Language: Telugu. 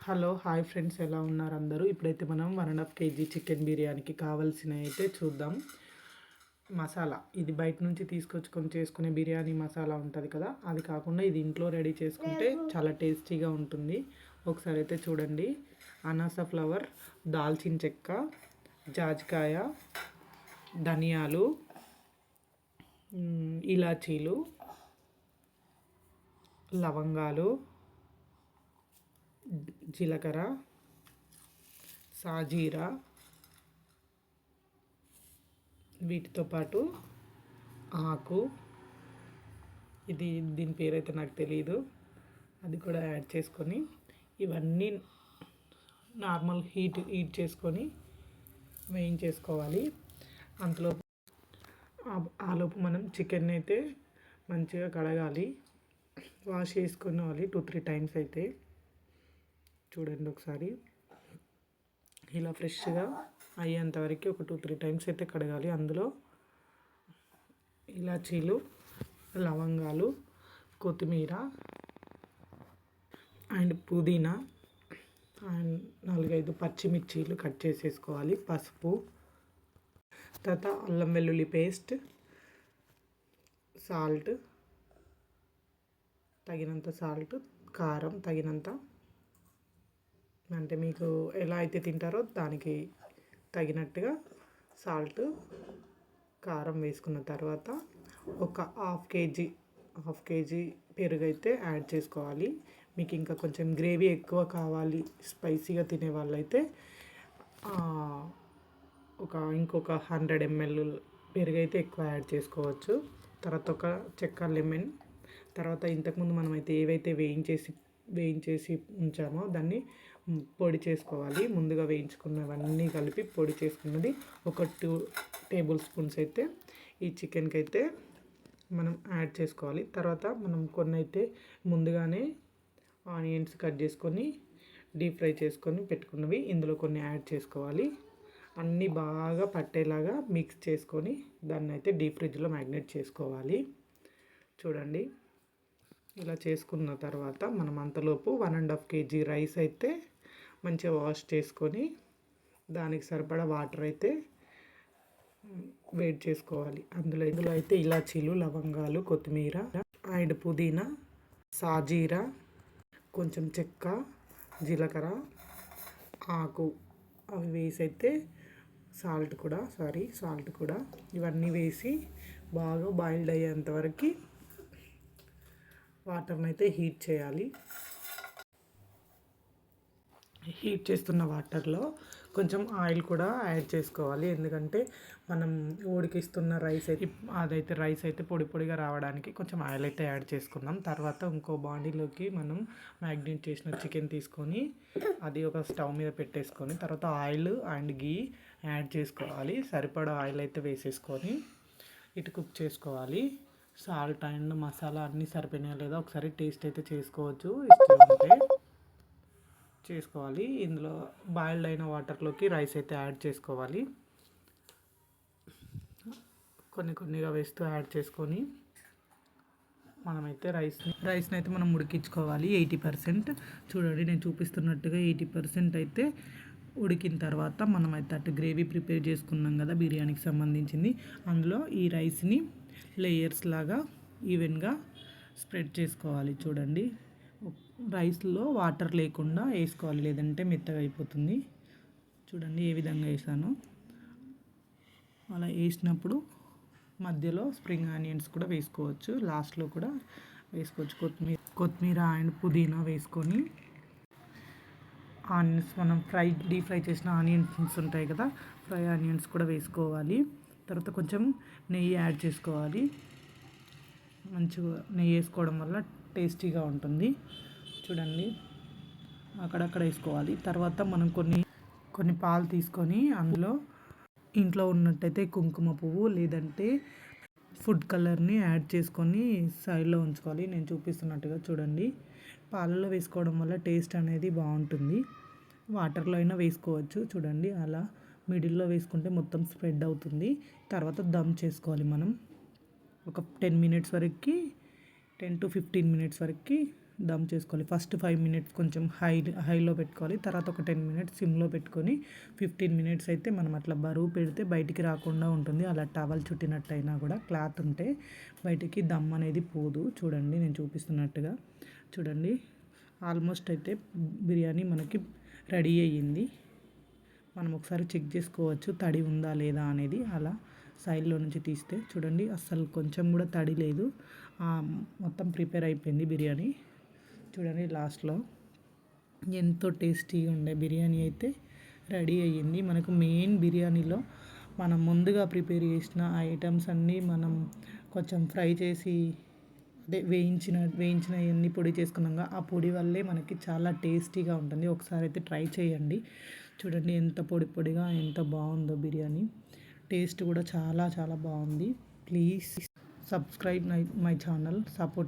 హలో హాయ్ ఫ్రెండ్స్, ఎలా ఉన్నారు అందరూ? ఇప్పుడైతే మనం 1.5 కేజీ చికెన్ బిర్యానీకి కావాల్సినవి అయితే చూద్దాం. మసాలా ఇది బయట నుంచి తీసుకొచ్చుకొని చేసుకునే బిర్యానీ మసాలా ఉంటుంది కదా, అది కాకుండా ఇది ఇంట్లో రెడీ చేసుకుంటే చాలా టేస్టీగా ఉంటుంది. ఒకసారి అయితే చూడండి. అనాస ఫ్లవర్, దాల్చిన చెక్క, జాజికాయ, ధనియాలు, ఇలాచీలు, లవంగాలు, జీలకర్ర, సాజీరా, వీటితో పాటు ఆకు, దీని పేరైతే నాకు తెలియదు, అది కూడా యాడ్ చేసుకొని ఇవన్నీ నార్మల్ హీట్ చేసుకొని వేయించేసుకోవాలి. అంతలో ఆలోపు మనం చికెన్ అయితే మంచిగా కడగాలి, వాష్ చేసుకోవాలి 2-3 టైమ్స్ అయితే. చూడండి ఒకసారి, ఇలా ఫ్రెష్గా అయ్యేంత వరకు ఒక 2-3 టైమ్స్ అయితే కడగాలి. అందులో ఇలాచీలు, లవంగాలు, కొత్తిమీర అండ్ పుదీనా అండ్ 4-5 పచ్చిమిర్చీలు కట్ చేసేసుకోవాలి. పసుపు, తర్వాత అల్లం వెల్లుల్లి పేస్ట్, సాల్ట్, తగినంత సాల్ట్, కారం తగినంత, అంటే మీకు ఎలా అయితే తింటారో దానికి తగినట్టుగా సాల్ట్, కారం వేసుకున్న తర్వాత ఒక హాఫ్ కేజీ పెరుగు అయితే యాడ్ చేసుకోవాలి. మీకు ఇంకా కొంచెం గ్రేవీ ఎక్కువ కావాలి, స్పైసీగా తినే వాళ్ళైతే ఇంకొక 100 ml పెరుగు అయితే ఎక్కువ యాడ్ చేసుకోవచ్చు. తర్వాత ఒక చెక్క లెమన్, తర్వాత ఇంతకుముందు మనమైతే ఏవైతే వేయించేసి ఉంచామో దాన్ని పొడి చేసుకోవాలి. ముందుగా వేయించుకున్నవన్నీ కలిపి పొడి చేసుకున్నది ఒక 2 టేబుల్ స్పూన్స్ అయితే ఈ చికెన్కి అయితే మనం యాడ్ చేసుకోవాలి. తర్వాత మనం కొన్ని అయితే ముందుగానే ఆనియన్స్ కట్ చేసుకొని డీప్ ఫ్రై చేసుకొని పెట్టుకున్నవి ఇందులో కొన్ని యాడ్ చేసుకోవాలి. అన్నీ బాగా పట్టేలాగా మిక్స్ చేసుకొని దాన్ని అయితే డీప్ ఫ్రిడ్జ్లో మ్యాగ్నేట్ చేసుకోవాలి. చూడండి, ఇలా చేసుకున్న తర్వాత మనం అంతలోపు 1.5 కేజీ రైస్ అయితే మంచిగా వాష్ చేసుకొని దానికి సరిపడా వాటర్ అయితే వేడి చేసుకోవాలి. ఇందులో అయితే ఇలాచీలు, లవంగాలు, కొత్తిమీర అండ్ పుదీనా, సాజీరా, కొంచెం చెక్క, జీలకర్ర, ఆకు అవి వేసి అయితే సాల్ట్ కూడా ఇవన్నీ వేసి బాగా బాయిల్డ్ అయ్యేంత వరకు వాటర్ని అయితే హీట్ చేయాలి. హీట్ చేస్తున్న వాటర్లో కొంచెం ఆయిల్ కూడా యాడ్ చేసుకోవాలి. ఎందుకంటే మనం ఉడికిస్తున్న రైస్ అయితే పొడి పొడిగా రావడానికి కొంచెం ఆయిల్ అయితే యాడ్ చేసుకుందాం. తర్వాత ఇంకో బాండీలోకి మనం మ్యాగ్నేట్ చేసిన చికెన్ తీసుకొని అది ఒక స్టవ్ మీద పెట్టేసుకొని తర్వాత ఆయిల్ అండ్ గీ యాడ్ చేసుకోవాలి. సరిపడా ఆయిల్ అయితే వేసేసుకొని ఇటు కుక్ చేసుకోవాలి. సాల్ట్ అండ్ మసాలా అన్నీ సరిపోయినాయో లేదో ఒకసారి టేస్ట్ అయితే చేసుకోవచ్చు, ఇష్టం ఉంటే చేసుకోవాలి. ఇందులో బాయిల్డ్ అయిన వాటర్లోకి రైస్ అయితే యాడ్ చేసుకోవాలి. కొన్నిగా వేస్తూ యాడ్ చేసుకొని మనమైతే రైస్ని అయితే మనం ఉడికించుకోవాలి 80%. చూడండి, నేను చూపిస్తున్నట్టుగా 80% అయితే ఉడికిన తర్వాత మనమైతే అటు గ్రేవీ ప్రిపేర్ చేసుకున్నాం కదా బిర్యానీకి సంబంధించింది, అందులో ఈ రైస్ని లేయర్స్ లాగా ఈవెన్గా స్ప్రెడ్ చేసుకోవాలి. చూడండి, రైస్లో వాటర్ లేకుండా వేసుకోవాలి, లేదంటే మెత్తగా అయిపోతుంది. చూడండి ఏ విధంగా వేసానో. అలా వేసినప్పుడు మధ్యలో స్ప్రింగ్ ఆనియన్స్ కూడా వేసుకోవచ్చు, లాస్ట్లో కూడా వేసుకోవచ్చు. కొత్తిమీర అండ్ పుదీనా వేసుకొని ఆనియన్స్ మనం డీప్ ఫ్రై చేసిన ఆనియన్స్ ఉంటాయి కదా, ఫ్రై ఆనియన్స్ కూడా వేసుకోవాలి. తర్వాత కొంచెం నెయ్యి యాడ్ చేసుకోవాలి. మంచిగా నెయ్యి వేసుకోవడం వల్ల టేస్టీగా ఉంటుంది. చూడండి, అక్కడక్కడ వేసుకోవాలి. తర్వాత మనం కొన్ని పాలు తీసుకొని అందులో ఇంట్లో ఉన్నట్టయితే కుంకుమ పువ్వు లేదంటే ఫుడ్ కలర్ని యాడ్ చేసుకొని సైడ్లో ఉంచుకోవాలి. నేను చూపిస్తున్నట్టుగా చూడండి, పాలలో వేసుకోవడం వల్ల టేస్ట్ అనేది బాగుంటుంది. వాటర్లో అయినా వేసుకోవచ్చు. చూడండి, అలా మిడిల్లో వేసుకుంటే మొత్తం స్ప్రెడ్ అవుతుంది. తర్వాత దమ్ చేసుకోవాలి. మనం ఒక 10 to 15 minutes వరకు దమ్ చేసుకోవాలి. ఫస్ట్ 5 మినిట్స్ కొంచెం హైలో పెట్టుకోవాలి. తర్వాత ఒక 10 మినిట్స్ సిమ్లో పెట్టుకొని 15 మినిట్స్ అయితే మనం అట్లా బరువు పెడితే బయటికి రాకుండా ఉంటుంది. అలా టవల్ చుట్టినట్టు అయినా కూడా క్లాత్ ఉంటే బయటికి దమ్ అనేది పోదు. చూడండి నేను చూపిస్తున్నట్టుగా. చూడండి ఆల్మోస్ట్ అయితే బిర్యానీ మనకి రెడీ అయ్యింది. మనం ఒకసారి చెక్ చేసుకోవచ్చు తడి ఉందా లేదా అనేది. అలా సైడ్లో నుంచి తీస్తే చూడండి అస్సలు కొంచెం కూడా తడి లేదు. మొత్తం ప్రిపేర్ అయిపోయింది బిర్యానీ. చూడండి లాస్ట్లో ఎంతో టేస్టీగా ఉండే బిర్యానీ అయితే రెడీ అయ్యింది. మనకు మెయిన్ బిర్యానీలో మనం ముందుగా ప్రిపేర్ చేసిన ఐటమ్స్ అన్నీ మనం కొంచెం ఫ్రై చేసి అదే వేయించిన ఎన్ని పొడి చేసుకున్నాక ఆ పొడి వల్లే మనకి చాలా టేస్టీగా ఉంటుంది. ఒకసారి అయితే ట్రై చేయండి. చూడండి ఎంత పొడిగా ఎంత బాగుందో బిర్యానీ. టేస్ట్ కూడా చాలా చాలా బాగుంది. Please subscribe my channel, support.